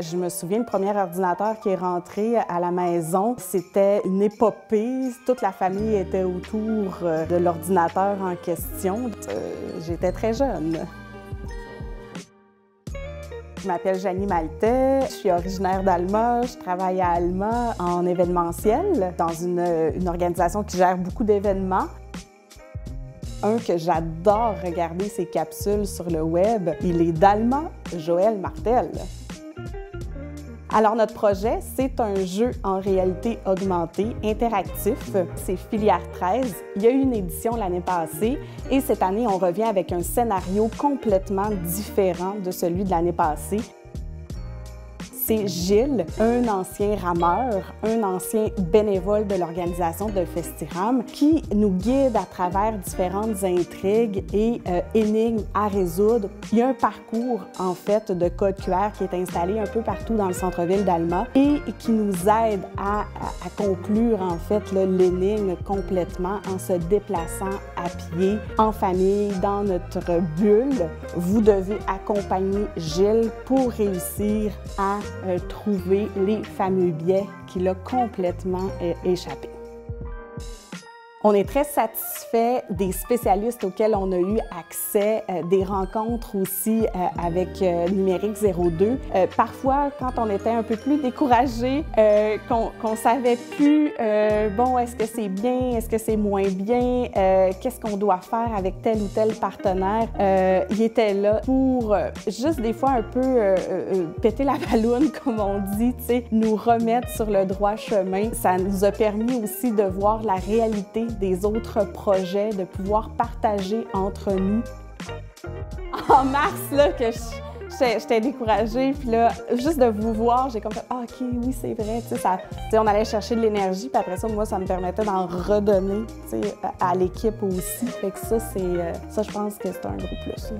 Je me souviens, le premier ordinateur qui est rentré à la maison, c'était une épopée. Toute la famille était autour de l'ordinateur en question. J'étais très jeune. Je m'appelle Janie Maltais, je suis originaire d'Alma, je travaille à Alma en événementiel, dans une organisation qui gère beaucoup d'événements. Un que j'adore regarder ses capsules sur le web, il est d'Alma, Joël Martel. Alors notre projet, c'est un jeu en réalité augmentée, interactif. C'est Filière 13. Il y a eu une édition l'année passée et cette année, on revient avec un scénario complètement différent de celui de l'année passée. C'est Gilles, un ancien rameur, un ancien bénévole de l'organisation de Festiram, qui nous guide à travers différentes intrigues et énigmes à résoudre. Il y a un parcours, en fait, de code QR qui est installé un peu partout dans le centre-ville d'Alma et qui nous aide à conclure, en fait, l'énigme complètement en se déplaçant à pied, en famille, dans notre bulle. Vous devez accompagner Gilles pour réussir à trouver les fameux biais qu'il a complètement échappé. On est très satisfait des spécialistes auxquels on a eu accès, des rencontres aussi avec Numérique 02. Parfois, quand on était un peu plus découragé, qu'on savait plus, bon, est-ce que c'est bien, est-ce que c'est moins bien, qu'est-ce qu'on doit faire avec tel ou tel partenaire, il était là pour juste des fois un peu péter la balloune, comme on dit, tu sais, nous remettre sur le droit chemin. Ça nous a permis aussi de voir la réalité des autres projets, de pouvoir partager entre nous. En mars, là, que j'étais découragée, puis là, juste de vous voir, j'ai comme fait « Ah, OK, oui, c'est vrai », tu sais, on allait chercher de l'énergie, puis après ça, moi, ça me permettait d'en redonner, tu sais, à l'équipe aussi. Fait que ça, je pense que c'est un gros plus.